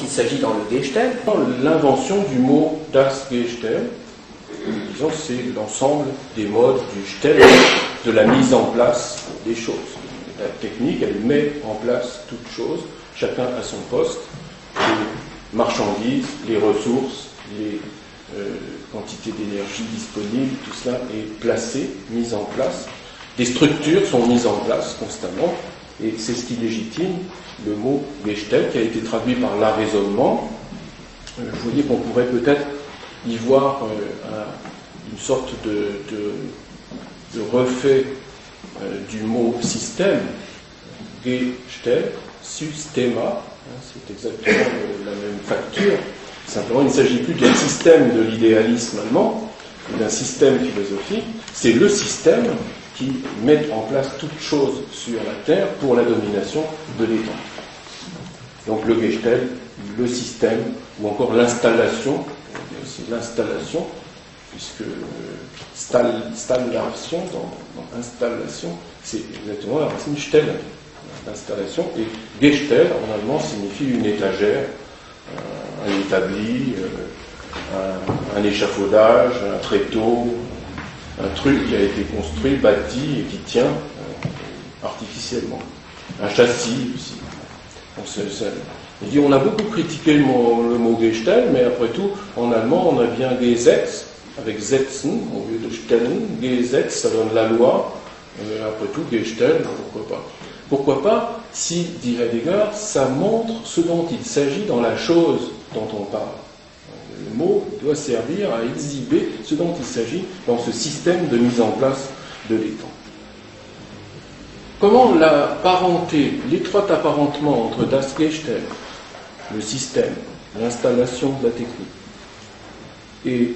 Il s'agit dans le Gestell, l'invention du mot das Gestell, disons c'est l'ensemble des modes du Gestell, de la mise en place des choses. La technique, elle met en place toutes choses, chacun à son poste, les marchandises, les ressources, les quantités d'énergie disponibles, tout cela est placé, mis en place. Des structures sont mises en place constamment, et c'est ce qui légitime le mot Gestell, qui a été traduit par l'arraisonnement. Vous voyez qu'on pourrait peut-être y voir une sorte de refait du mot système, Gestell, systema, c'est exactement la même facture. Simplement, il ne s'agit plus d'un système de l'idéalisme allemand, ou d'un système philosophique, c'est le système qui met en place toute chose sur la Terre pour la domination de l'État. Donc le Gestell, le système, ou encore l'installation, c'est l'installation, puisque installation, dans installation, c'est exactement la racine Stell, l'installation, et Gestell, en allemand, signifie une étagère, un établi, un échafaudage, un tréteau, un truc qui a été construit, bâti et qui tient artificiellement. Un châssis aussi. On a beaucoup critiqué le mot Gestell, mais après tout, en allemand, on a bien Gesetz, avec Setzen, au lieu de Stellen. Gesetz, ça donne la loi. Après tout, Gestell, pourquoi pas. Pourquoi pas, si, dit Heidegger, ça montre ce dont il s'agit dans la chose dont on parle. Le mot doit servir à exhiber ce dont il s'agit dans ce système de mise en place de l'État. Comment la parenté, l'étroit apparentement entre das Gestell, le système, l'installation de la technique, et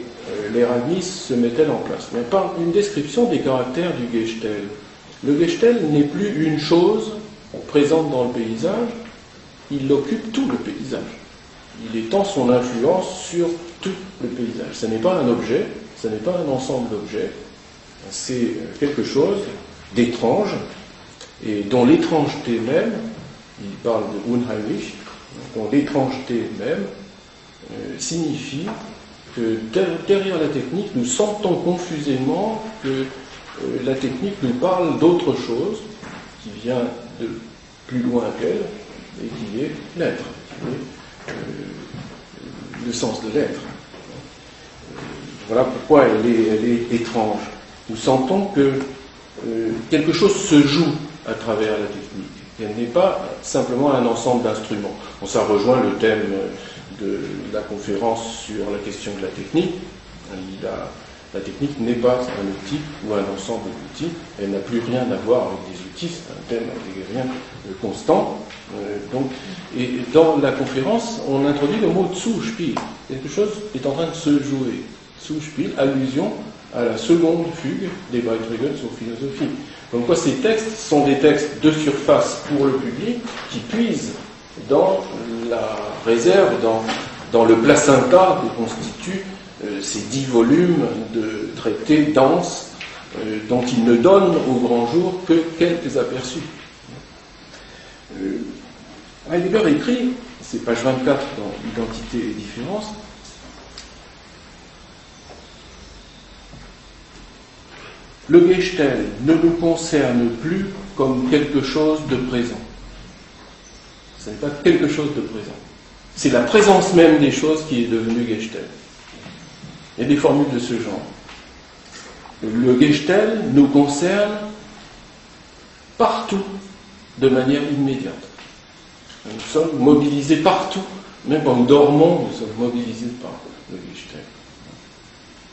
l'Erasmus se met-elle en place? Mais par une description des caractères du Gestell. Le Gestell n'est plus une chose présente dans le paysage, il occupe tout le paysage. Il étend son influence sur tout le paysage. Ce n'est pas un objet, ce n'est pas un ensemble d'objets, c'est quelque chose d'étrange, et dont l'étrangeté même, il parle de Unheimlich, dont l'étrangeté même signifie que derrière la technique, nous sentons confusément que la technique nous parle d'autre chose, qui vient de plus loin qu'elle, et qui est l'être, qui est le sens de l'être. Voilà pourquoi elle est étrange. Nous sentons que quelque chose se joue à travers la technique. Elle n'est pas simplement un ensemble d'instruments. Bon, ça rejoint le thème de la conférence sur la question de la technique. La technique n'est pas un outil ou un ensemble d'outils. Elle n'a plus rien à voir avec des outils. C'est un thème hegélien constant. Et dans la conférence, on introduit le mot Zuspiel. Quelque chose est en train de se jouer. Zuspiel, allusion à la seconde fugue des Beiträge sur philosophie. Comme quoi ces textes sont des textes de surface pour le public qui puisent dans la réserve, dans le placenta que constituent ces 10 volumes de traités denses dont il ne donne au grand jour que quelques aperçus. Heidegger écrit, c'est page 24 dans Identité et différence, le Gestell ne nous concerne plus comme quelque chose de présent. Ce n'est pas quelque chose de présent. C'est la présence même des choses qui est devenue Gestell. Il y a des formules de ce genre. Le Gestell nous concerne partout, de manière immédiate. Nous sommes mobilisés partout, même quand nous dormons, nous sommes mobilisés par le Gestell.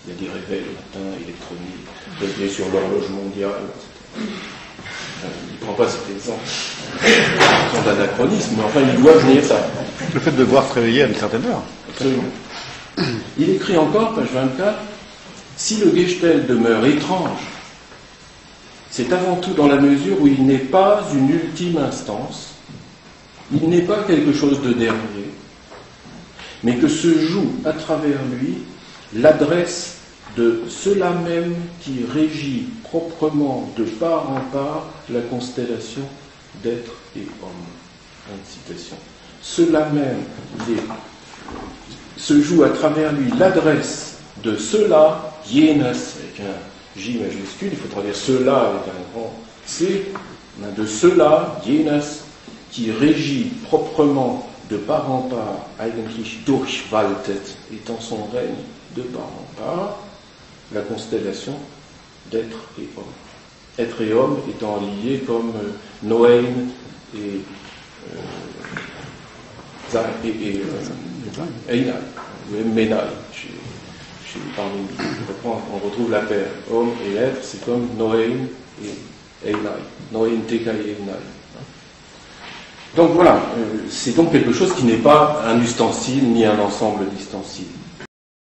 Il y a des réveils le matin, électroniques, basés sur l'horloge mondiale, etc. Il ne prend pas cet exemple. C'est un anachronisme, mais enfin, il doit venir ça. Le fait de devoir se réveiller à une certaine heure. Absolument. Il écrit encore, page 24, si le Gestell demeure étrange, c'est avant tout dans la mesure où il n'est pas une ultime instance, il n'est pas quelque chose de dernier, mais que se joue à travers lui l'adresse de cela même qui régit proprement de part en part la constellation d'être et homme. Fin de citation. cela même, se joue à travers lui l'adresse de cela, jenes, avec un J majuscule, il faut traduire cela avec un grand C, de cela, jenes, qui régit proprement de part en part, eigentlich durchwaltet, étant son règne de part en part, la constellation d'être et homme. Être et homme étant liés comme Noéin et Einai, Menai. On retrouve la paire homme et être, c'est comme Noéin et Einai. Noéin Teka et Einai. Donc voilà, c'est donc quelque chose qui n'est pas un ustensile ni un ensemble d'ustensiles.